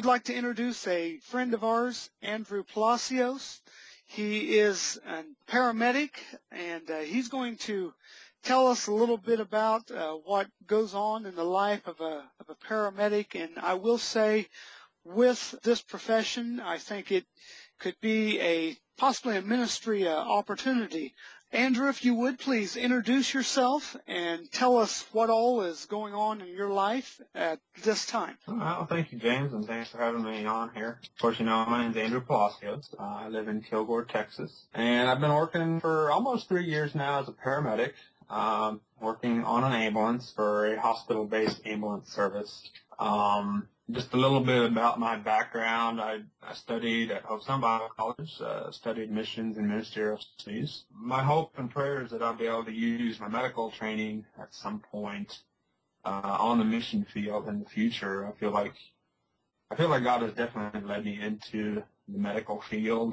would like to introduce a friend of ours, Andrew Palacios. He is a paramedic, and he's going to tell us a little bit about what goes on in the life of a paramedic. And I will say, with this profession, I think it could be possibly a ministry opportunity. Andrew, if you would, please introduce yourself and tell us what all is going on in your life at this time. Well, thank you, James, and thanks for having me on here. Of course, you know, my name is Andrew Palacios. I live in Kilgore, Texas, and I've been working for almost 3 years now as a paramedic, working on an ambulance for a hospital-based ambulance service. Just a little bit about my background. I studied at Hope Bible College, studied missions and ministerial studies. My hope and prayer is that I'll be able to use my medical training at some point on the mission field in the future. I feel like God has definitely led me into the medical field,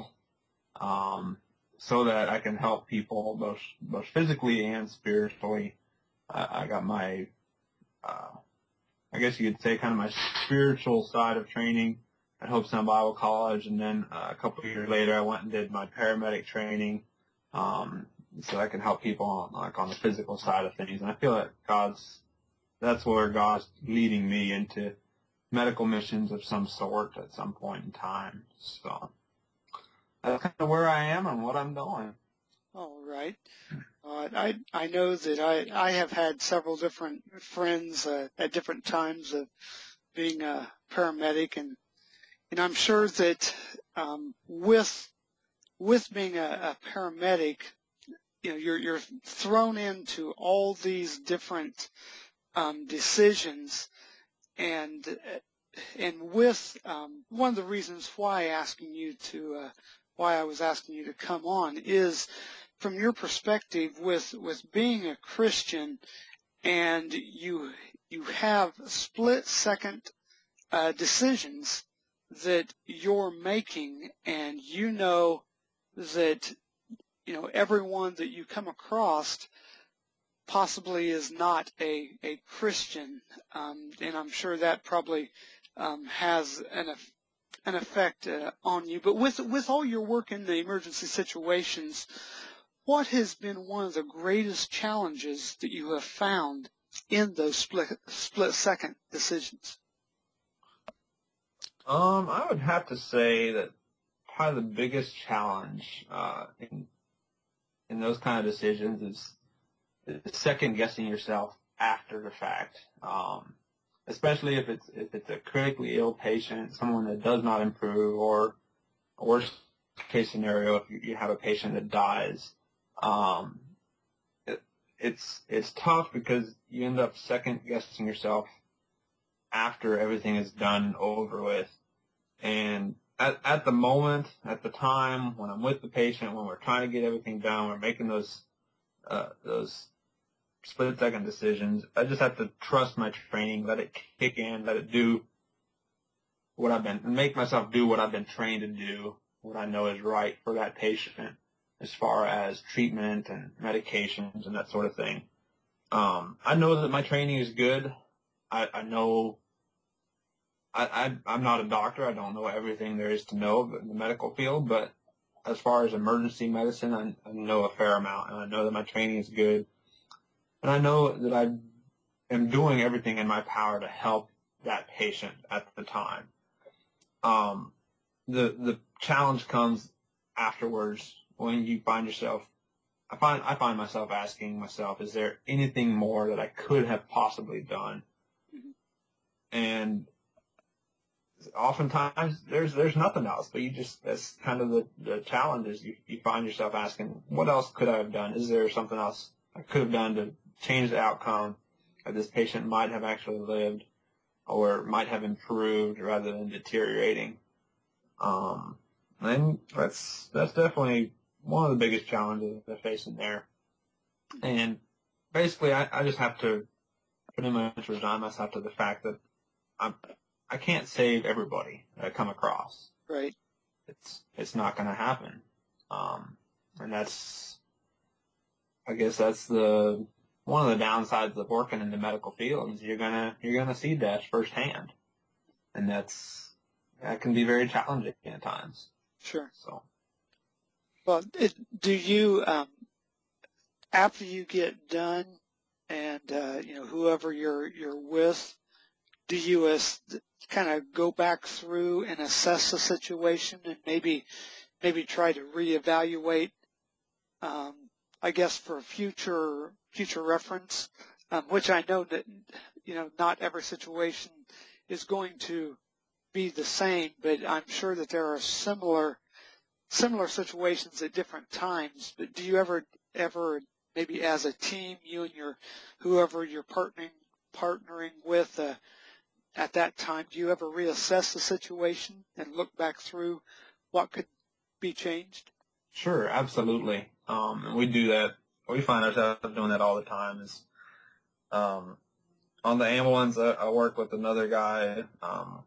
so that I can help people both physically and spiritually. I got my I guess you could say kind of my spiritual side of training at Hope Bible College, and then a couple of years later I went and did my paramedic training, so I can help people on the physical side of things. And I feel like that's where God's leading me, into medical missions of some sort at some point in time. So that's kind of where I am and what I'm doing. All right. I know that I have had several different friends at different times of being a paramedic, and I'm sure that with being a paramedic, you know, you're thrown into all these different decisions, and with one of the reasons why I was asking you to come on is, from your perspective, with being a Christian, and you have split-second decisions that you're making, and you know that, you know, everyone that you come across possibly is not a Christian, and I'm sure that probably has an effect on you. But with all your work in the emergency situations, what has been one of the greatest challenges that you have found in those split-second decisions? I would have to say that probably the biggest challenge in those kind of decisions is second-guessing yourself after the fact, especially if it's a critically ill patient, someone that does not improve, or a worst-case scenario, if you have a patient that dies. It's tough because you end up second-guessing yourself after everything is done over with. And at the moment, at the time, when I'm with the patient, when we're trying to get everything done, we're making those split-second decisions, I just have to trust my training, let it kick in, let it do make myself do what I've been trained to do, what I know is right for that patient, as far as treatment and medications and that sort of thing. I know that my training is good. I know I'm not a doctor. I don't know everything there is to know in the medical field, but as far as emergency medicine, I know a fair amount, and I know that my training is good. And I know that I am doing everything in my power to help that patient at the time. The challenge comes afterwards, when you find yourself, I find myself asking myself, is there anything more that I could have possibly done? Mm-hmm. And oftentimes there's nothing else, but that's kind of the challenge, is you find yourself asking, what else could I have done? Is there something else I could have done to change the outcome that this patient might have actually lived, or might have improved rather than deteriorating? And that's definitely one of the biggest challenges they're facing there. And basically, I just have to pretty much resign myself to the fact that I can't save everybody that I come across. Right. It's not going to happen. And I guess that's one of the downsides of working in the medical field, is you're gonna see death firsthand, and that's can be very challenging at times. Sure. So. Well, do you, after you get done and, whoever you're with, do you kind of go back through and assess the situation and maybe try to reevaluate, I guess, for future reference, which I know that, not every situation is going to be the same, but I'm sure that there are similar situations at different times. But do you ever maybe as a team, you and whoever you're partnering with at that time, do you ever reassess the situation and look back through what could be changed? Sure, absolutely. And we do that. We find ourselves doing that all the time. Is on the ambulance, I work with another guy.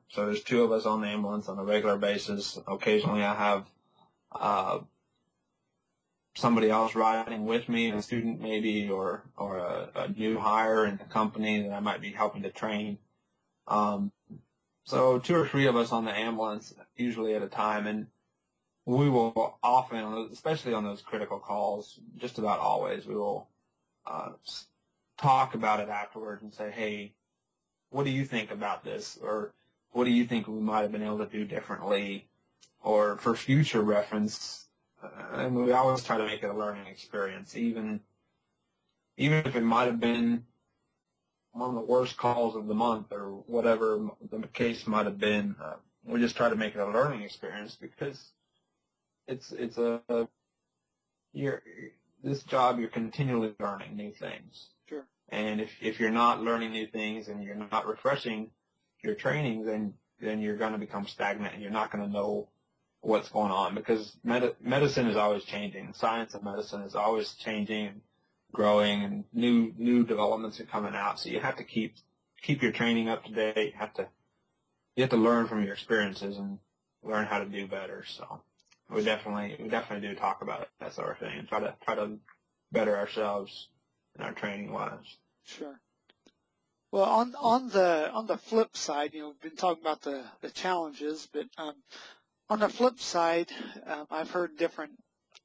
So there's two of us on the ambulance on a regular basis. Occasionally, I have somebody else riding with me, a student maybe, or a new hire in the company that I might be helping to train. So two or three of us on the ambulance, usually at a time, and we will often, especially on those critical calls, just about always, we will talk about it afterwards and say, hey, what do you think about this? Or what do you think we might have been able to do differently? Or for future reference, and we always try to make it a learning experience, even if it might have been one of the worst calls of the month or whatever the case might have been. We just try to make it a learning experience because this job, you're continually learning new things. Sure. And if you're not learning new things and you're not refreshing your training, then you're going to become stagnant and you're not going to know what's going on, because medicine is always changing. The science of medicine is always changing, growing, and new developments are coming out. So you have to keep your training up to date. You have to learn from your experiences and learn how to do better. So we definitely do talk about it, that sort of thing, and try to better ourselves in our training wise. Sure. Well, on the flip side, we've been talking about the challenges, but on the flip side, I've heard different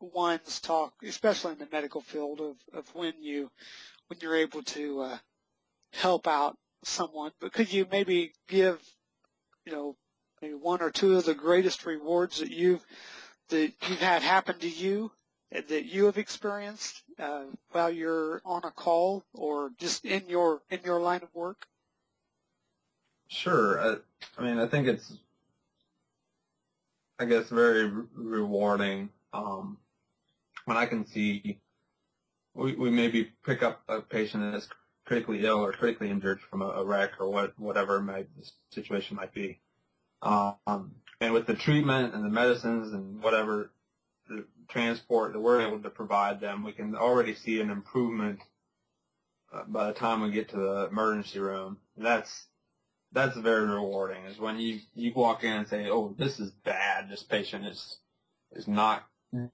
ones talk, especially in the medical field, of when you're able to help out someone. But could you maybe give maybe one or two of the greatest rewards that you've had happen to you, that you have experienced while you're on a call or just in your line of work? Sure. I think it's, very rewarding when I can see we maybe pick up a patient that's critically ill or critically injured from a wreck or whatever the situation might be. And with the treatment and the medicines and whatever the transport that we're able to provide them, we can already see an improvement by the time we get to the emergency room. That's very rewarding, is when you walk in and say, oh, this is bad. This patient is not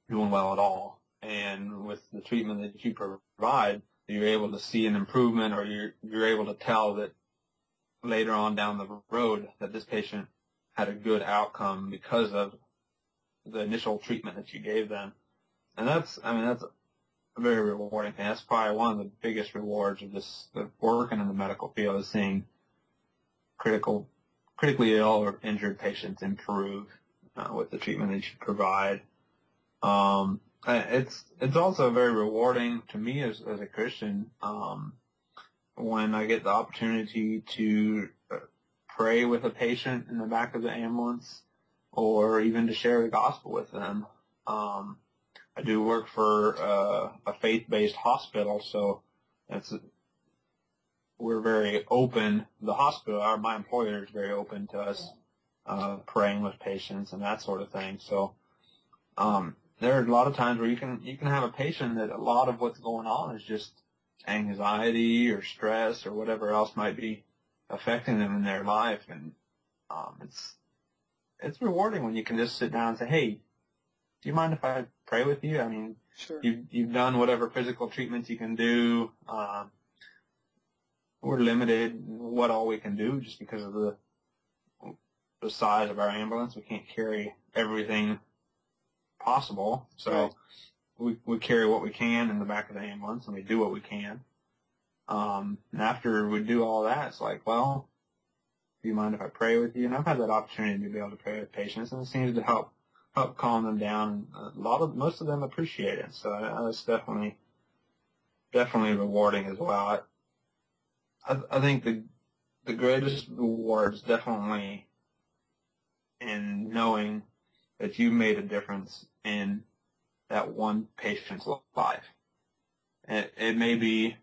doing well at all. And with the treatment that you provide, you're able to see an improvement, or you're able to tell that later on down the road that this patient had a good outcome because of the initial treatment that you gave them. And that's a very rewarding thing. That's probably one of the biggest rewards of working in the medical field, is seeing critically ill or injured patients improve with the treatment that you provide. It's also very rewarding to me as a Christian when I get the opportunity to pray with a patient in the back of the ambulance, or even to share the gospel with them. I do work for a faith-based hospital, so we're very open. The hospital, my employer, is very open to us praying with patients and that sort of thing. So there are a lot of times where you can have a patient that a lot of what's going on is just anxiety or stress or whatever else might be affecting them in their life, and it's rewarding when you can just sit down and say, hey, do you mind if I pray with you? I mean, sure. You've done whatever physical treatments you can do. We're limited in what all we can do just because of the the size of our ambulance. We can't carry everything possible, so we carry what we can in the back of the ambulance, and we do what we can. And after we do all that, it's like, well, do you mind if I pray with you? And I've had that opportunity to be able to pray with patients, and it seems to help calm them down. Most of them appreciate it, so it's definitely rewarding as well. I think the greatest reward is definitely in knowing that you made a difference in that one patient's life. It may be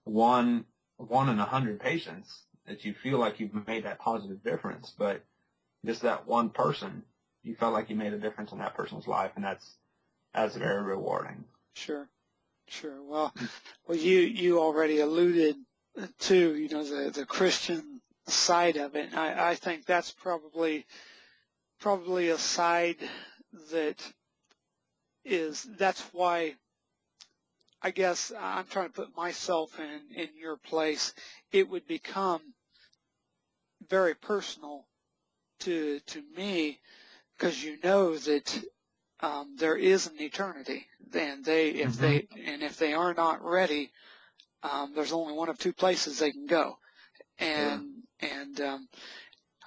one in 100 patients that you feel like you've made that positive difference, but just that one person, you felt like you made a difference in that person's life, and that's very rewarding. Sure. Well, you already alluded to, the Christian side of it. I think that's probably a side that's why I guess I'm trying to put myself in your place. It would become very personal to me, because that there is an eternity. And if they are not ready, there's only one of two places they can go. And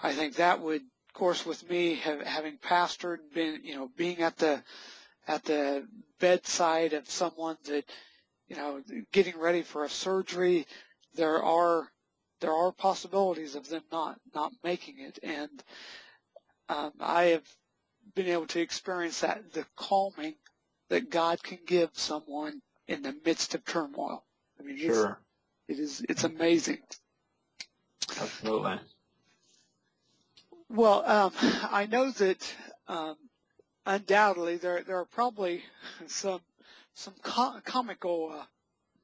I think that would, of course, with me having pastored, being at the bedside of someone that, getting ready for a surgery, there are possibilities of them not making it. And I have been able to experience the calming that God can give someone in the midst of turmoil. I mean, sure. It's amazing. Absolutely. Well, I know that undoubtedly there are probably some comical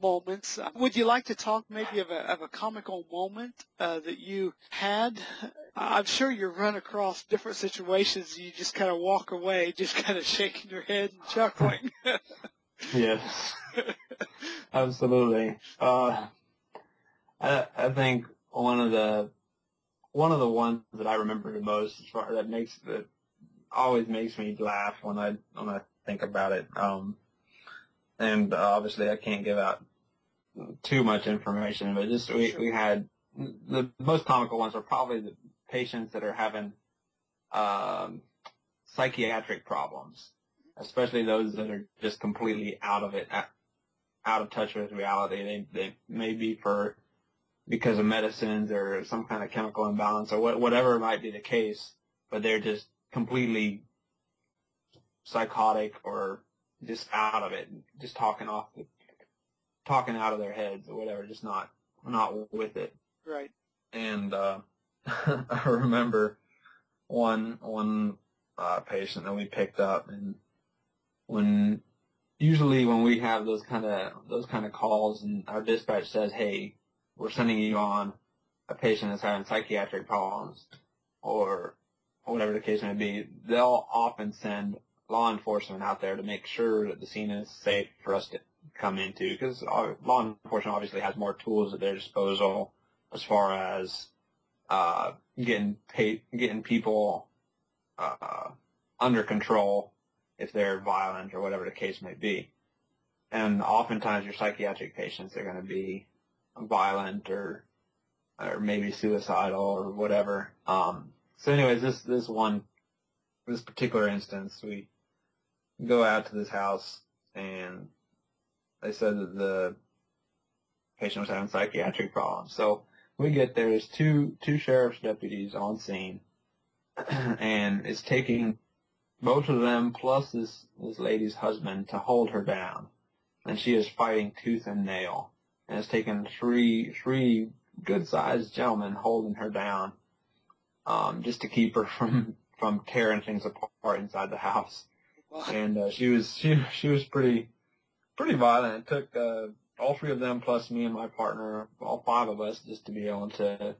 moments. Would you like to talk maybe of a comical moment that you had? I'm sure you run across different situations. You just kind of walk away, just kind of shaking your head and chuckling. Yes, absolutely. I think one of the ones that I remember the most, that always makes me laugh when I think about it. And obviously I can't give out too much information, but just we had the most comical ones are probably the patients that are having psychiatric problems, especially those that are just completely out of touch with reality. They may be because of medicines or some kind of chemical imbalance or whatever might be the case, but they're just completely psychotic or just out of it, just talking out of their heads or whatever, just not with it. Right. And I remember one patient that we picked up, and usually when we have those kind of calls and our dispatch says, hey, we're sending you on a patient that's having psychiatric problems or whatever the case may be, they'll often send law enforcement out there to make sure that the scene is safe for us to come into, because law enforcement obviously has more tools at their disposal as far as getting people under control if they're violent or whatever the case may be. And oftentimes your psychiatric patients are going to be violent or maybe suicidal or whatever. So anyways, this particular instance, we go out to this house and they said that the patient was having psychiatric problems. So we get there, there's two sheriff's deputies on scene, and it's taking both of them plus this lady's husband to hold her down. And she is fighting tooth and nail. And it's taken three good-sized gentlemen holding her down just to keep her from tearing things apart inside the house. And she was pretty violent. It took all three of them plus me and my partner, all five of us, just to be able to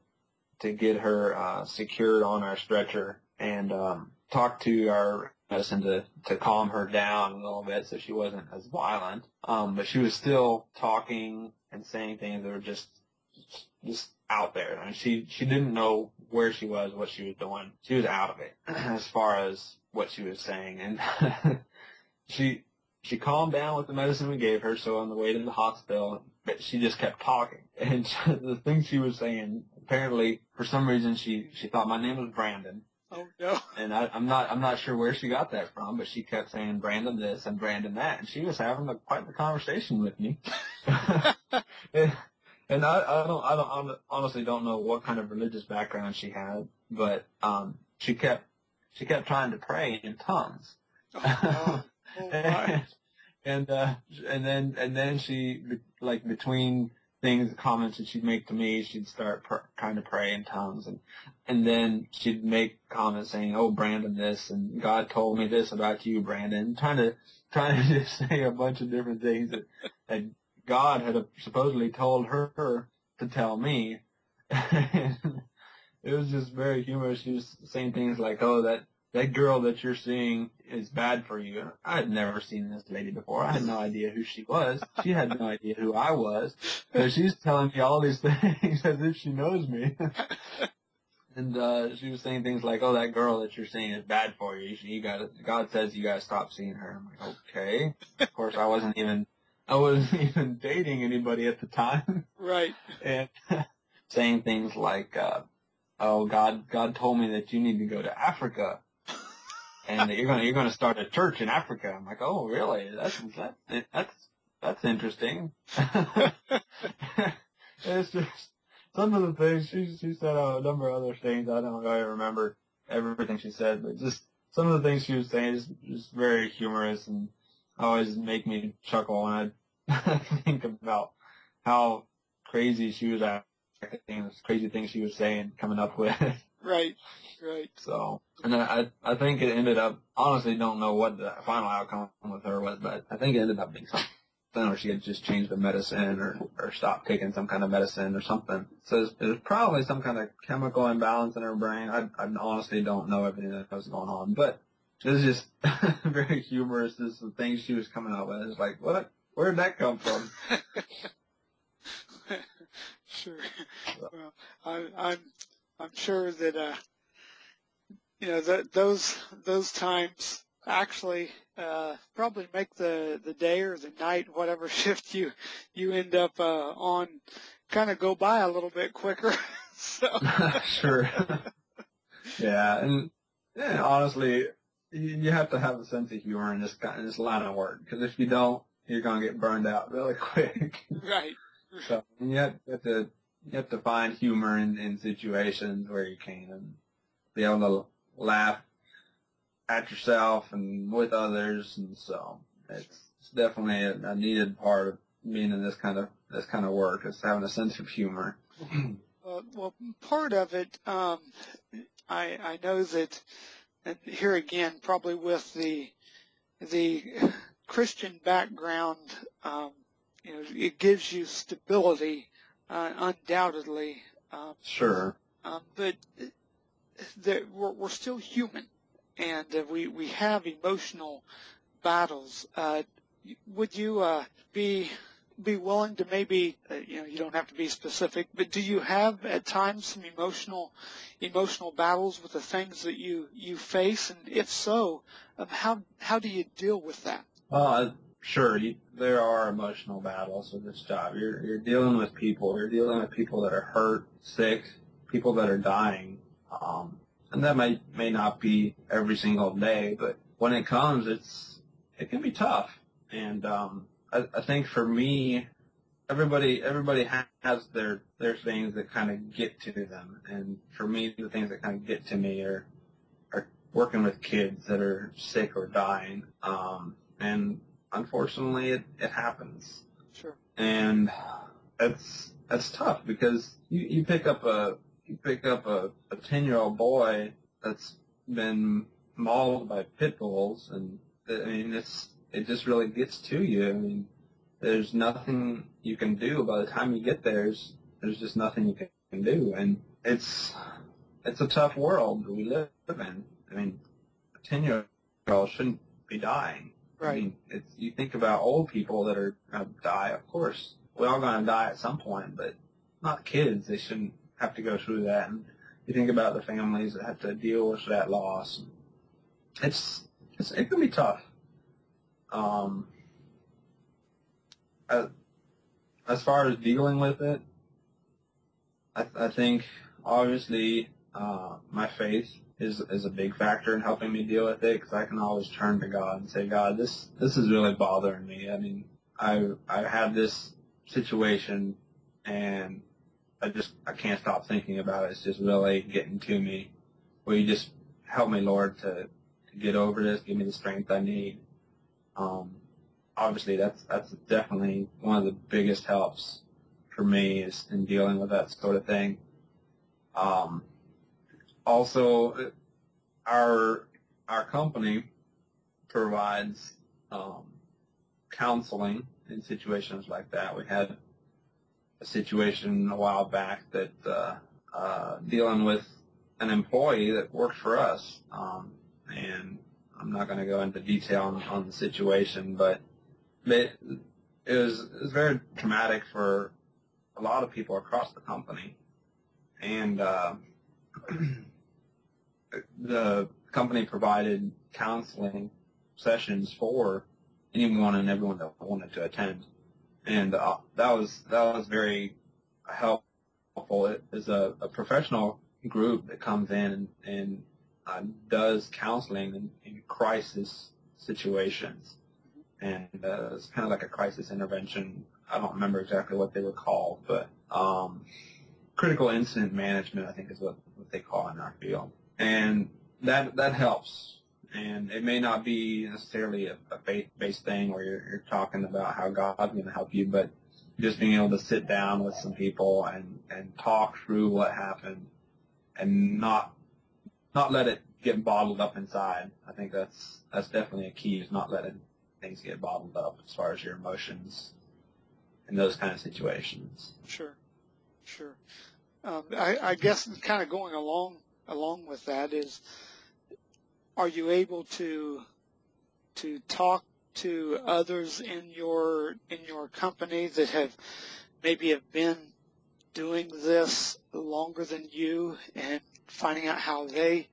get her secured on our stretcher and talk to our medicine to calm her down a little bit so she wasn't as violent. But she was still talking and saying things that were just just out there. I mean, she didn't know where she was, what she was doing. She was out of it as far as what she was saying. And she calmed down with the medicine we gave her, so on the way to the hospital, but she just kept talking. And the things she was saying, apparently, for some reason, she thought my name was Brandon. Oh no! And I'm not sure where she got that from, but she kept saying Brandon this and Brandon that, and she was having quite the conversation with me. and I honestly don't know what kind of religious background she had, but she kept trying to pray in tongues. Oh, oh my. and then she, like, between things, comments that she'd make to me, she'd start trying to pray in tongues, and then she'd make comments saying, "Oh, Brandon, this, and God told me this about you, Brandon," trying to just say a bunch of different things that God had supposedly told her to tell me. And it was just very humorous. She was saying things like, "Oh, that girl that you're seeing is bad for you." I had never seen this lady before. I had no idea who she was. She had no idea who I was. So she's telling me all these things as if she knows me. And she was saying things like, "Oh, that girl that you're seeing is bad for you. God says you gotta stop seeing her." I'm like, okay. Of course, I wasn't even dating anybody at the time. Right. And saying things like, "Oh, God told me that you need to go to Africa, and that you're gonna start a church in Africa." I'm like, "Oh, really? That's interesting." It's just some of the things she said. A number of other things. I don't really remember everything she said, but just some of the things she was saying is just very humorous and always make me chuckle when I think about how crazy she was acting, crazy things she was saying, coming up with. Right. Right. So, and I think it ended up, honestly don't know what the final outcome with her was, but I think it ended up being something where she had just changed the medicine or stopped taking some kind of medicine or something. So it was probably some kind of chemical imbalance in her brain. I honestly don't know everything that was going on, but it was just very humorous. Just the things she was coming up with. It's like, what? Where did that come from? Sure. Well, I'm sure that those times actually probably make the day or the night, whatever shift you end up on, kind of go by a little bit quicker. So. Sure. Yeah, and honestly, you have to have a sense of humor in this line of work, because if you don't, you're gonna get burned out really quick. Right. So you have to find humor in situations where you can, and be able to laugh at yourself and with others, and so it's definitely a needed part of being in this kind of work, is having a sense of humor. Well, part of it, I know that, and here again, probably with the Christian background, it gives you stability, undoubtedly. Sure. But we're still human, and we have emotional battles. Would you be willing to maybe, you don't have to be specific, but do you have at times some emotional battles with the things that you face? And if so, how do you deal with that? Sure. There are emotional battles with this job. You're dealing with people. You're dealing with people that are hurt, sick, people that are dying. And that may not be every single day, but when it comes, it can be tough. And I think for me, everybody has their things that kind of get to them, and for me, the things that kind of get to me are working with kids that are sick or dying. And unfortunately, it happens. Sure. And that's tough, because you pick up a 10-year-old boy that's been mauled by pit bulls, and I mean it just really gets to you. I mean, there's nothing you can do. By the time you get there, there's just nothing you can do, and it's a tough world that we live in. I mean, a 10-year-old shouldn't be dying. Right. I mean, you think about old people that are going to die. Of course, we're all going to die at some point, but not kids. They shouldn't have to go through that. And you think about the families that have to deal with that loss. It can be tough. As, as far as dealing with it, I think obviously my faith is a big factor in helping me deal with it, because I can always turn to God and say, God, this is really bothering me. I mean, I had this situation, and I can't stop thinking about it. It's just really getting to me. Will you just help me, Lord, to get over this? Give me the strength I need. Obviously, that's definitely one of the biggest helps for me, is in dealing with that sort of thing. Also, our company provides counseling in situations like that. We had a situation a while back that dealing with an employee that worked for us, and I'm not going to go into detail on the situation, but it was very traumatic for a lot of people across the company, and the company provided counseling sessions for anyone and everyone that wanted to attend, and that was very helpful. It is a professional group that comes in and does counseling in crisis situations, and it's kind of like a crisis intervention. I don't remember exactly what they were called, but critical incident management, I think, is what they call it in our field. And that helps. And it may not be necessarily a faith-based thing where you're talking about how God's going to help you, but just being able to sit down with some people and talk through what happened and not let it get bottled up inside. I think that's definitely a key, is not letting things get bottled up as far as your emotions in those kind of situations. Sure. I guess kind of going along with that is, are you able to talk to others in your company that have been doing this longer than you, and finding out how they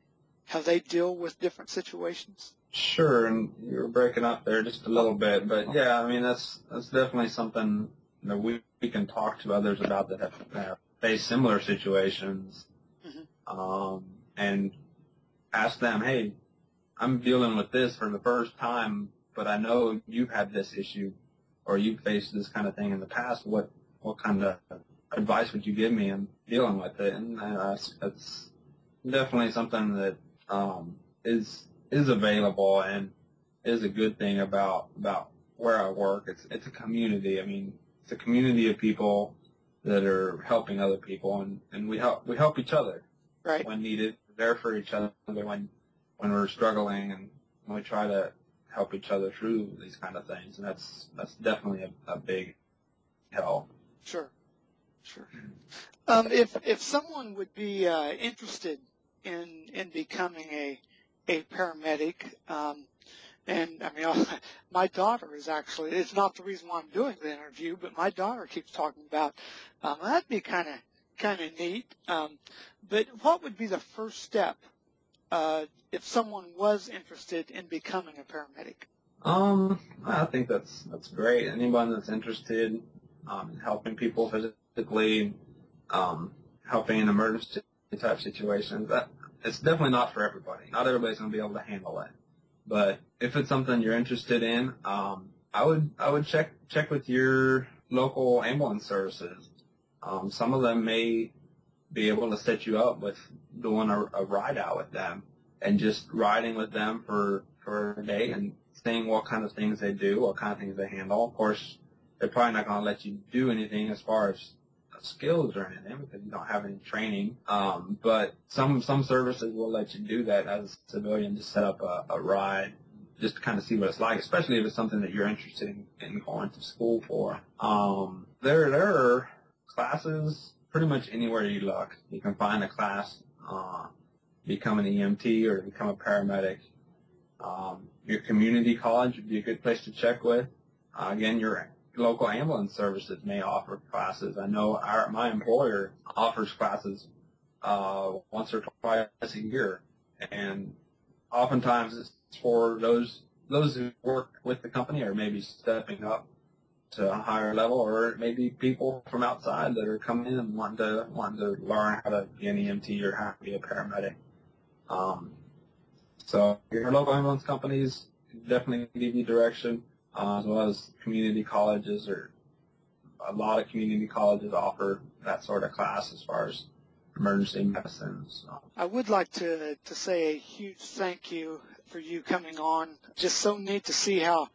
deal with different situations? Sure, and you were breaking up there just a little bit, but yeah, I mean that's definitely something that we can talk to others about that have faced similar situations, and ask them, hey, I'm dealing with this for the first time, but I know you've had this issue, or you've faced this kind of thing in the past. What kind of advice would you give me in dealing with it? And that's definitely something that is available and is a good thing about where I work. It's a community. I mean, it's a community of people that are helping other people, and we help each other, right, when needed. We're there for each other when we're struggling, and we try to help each other through these kind of things, and that's definitely a big help. Sure. If someone would be interested in becoming a paramedic, and I mean, my daughter is actually, it's not the reason why I'm doing the interview, but my daughter keeps talking about, that'd be kind of neat. But what would be the first step if someone was interested in becoming a paramedic? I think that's great. Anyone that's interested in helping people physically, helping in emergency type situations, it's definitely not for everybody. Not everybody's going to be able to handle it. But if it's something you're interested in, I would check with your local ambulance services. Some of them may be able to set you up with doing a ride out with them, and just riding with them for a day and seeing what kind of things they do, what kind of things they handle. Of course, they're probably not going to let you do anything as far as skills or anything, because you don't have any training. But some services will let you do that as a civilian, to set up a ride, just to kind of see what it's like, especially if it's something that you're interested in going to school for. There are classes pretty much anywhere you look. You can find a class, become an EMT or become a paramedic. Your community college would be a good place to check with. Again, your local ambulance services may offer classes. I know my employer offers classes once or twice a year, and oftentimes it's for those who work with the company or maybe stepping up to a higher level, or maybe people from outside that are coming in and wanting to learn how to be an EMT or how to be a paramedic. So your local ambulance companies definitely give you direction, as well as community colleges, or a lot of community colleges offer that sort of class as far as emergency medicine. So. I would like to say a huge thank you for you coming on. Just so neat to see how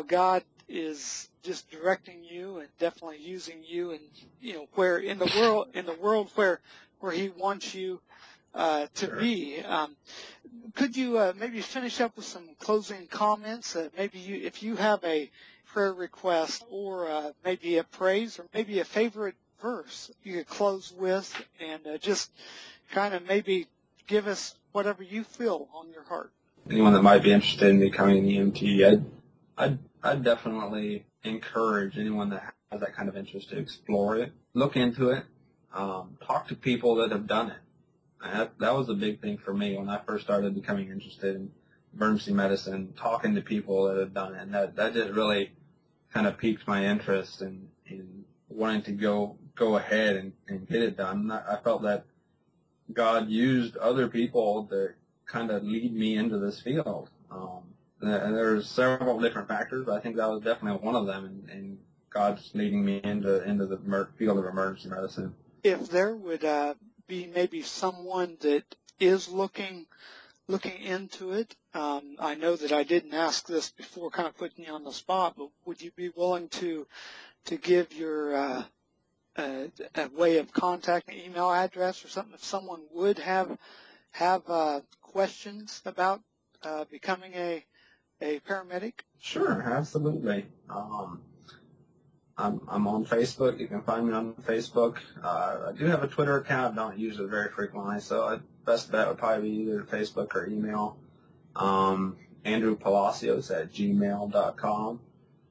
God is just directing you and definitely using you, and where in the world where He wants you to Sure. be. Could you maybe finish up with some closing comments? Maybe if you have a prayer request, or maybe a praise, or maybe a favorite verse you could close with, and just kind of maybe give us whatever you feel on your heart. Anyone that might be interested in becoming an EMT, I'd definitely encourage anyone that has that kind of interest to explore it, look into it, talk to people that have done it. That was a big thing for me when I first started becoming interested in emergency medicine, talking to people that have done it. And that just really kind of piqued my interest in wanting to go ahead and get it done. I felt that God used other people to kind of lead me into this field. And there's several different factors, but I think that was definitely one of them, and God's leading me into the field of emergency medicine. If there would be maybe someone that is looking into it, I know that I didn't ask this before, kind of putting you on the spot, but would you be willing to give your a way of contact, an email address or something, if someone would have questions about becoming a paramedic? Sure, absolutely. I'm on Facebook. You can find me on Facebook. I do have a Twitter account. I don't use it very frequently, so best bet would probably be either Facebook or email. Andrew Palacios at gmail.com,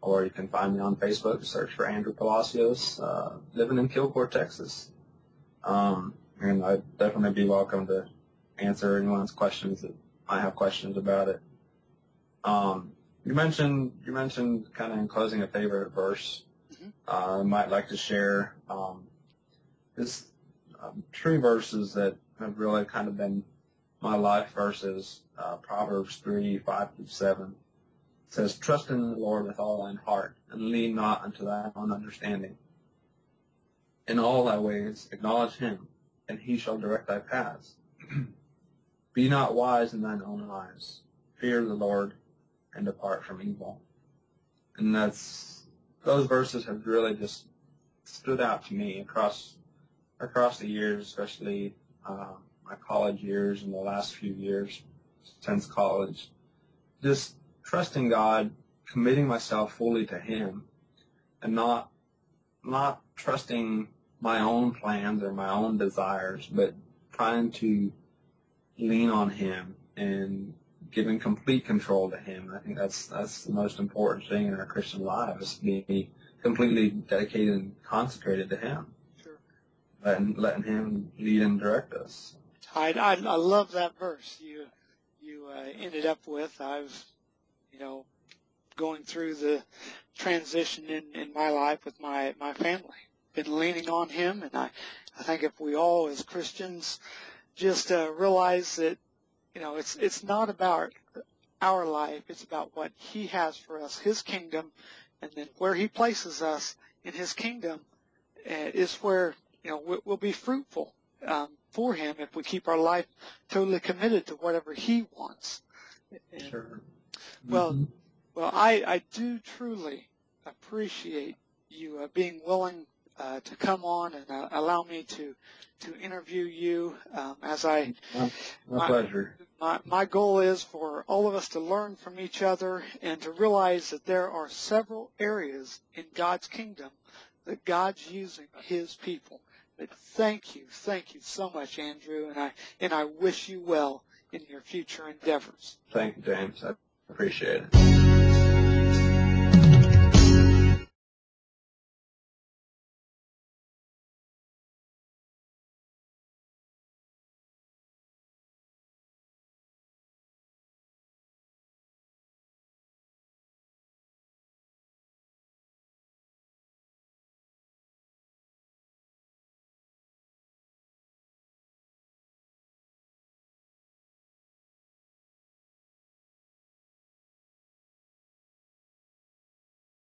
or you can find me on Facebook. Search for Andrew Palacios, living in Kilgore, Texas. And I'd definitely be welcome to answer anyone's questions that might have questions about it. You mentioned kind of in closing a favorite verse. I might like to share this three verses that have really kind of been my life verses. Proverbs 3:5-7 says, "Trust in the Lord with all thine heart, and lean not unto thine own understanding. In all thy ways acknowledge him, and he shall direct thy paths. Be not wise in thine own eyes. Fear the Lord, and depart from evil." And those verses have really just stood out to me across the years, especially my college years and the last few years since college. Just trusting God, committing myself fully to Him, and not trusting my own plans or my own desires, but trying to lean on Him and giving complete control to Him. I think that's the most important thing in our Christian lives, to be completely dedicated and consecrated to Him. Sure. Letting Him lead and direct us. I love that verse you ended up with. I've going through the transition in my life with my family, been leaning on Him, and I think if we all as Christians just realize that it's not about our life, it's about what He has for us, His kingdom, and then where He places us in His kingdom is where we'll be fruitful for Him if we keep our life totally committed to whatever He wants. And, sure. Well, I do truly appreciate you being willing to come on and allow me to interview you. My pleasure. My goal is for all of us to learn from each other and to realize that there are several areas in God's kingdom that God's using His people. But thank you so much, Andrew, and I wish you well in your future endeavors. Thank you, James. I appreciate it.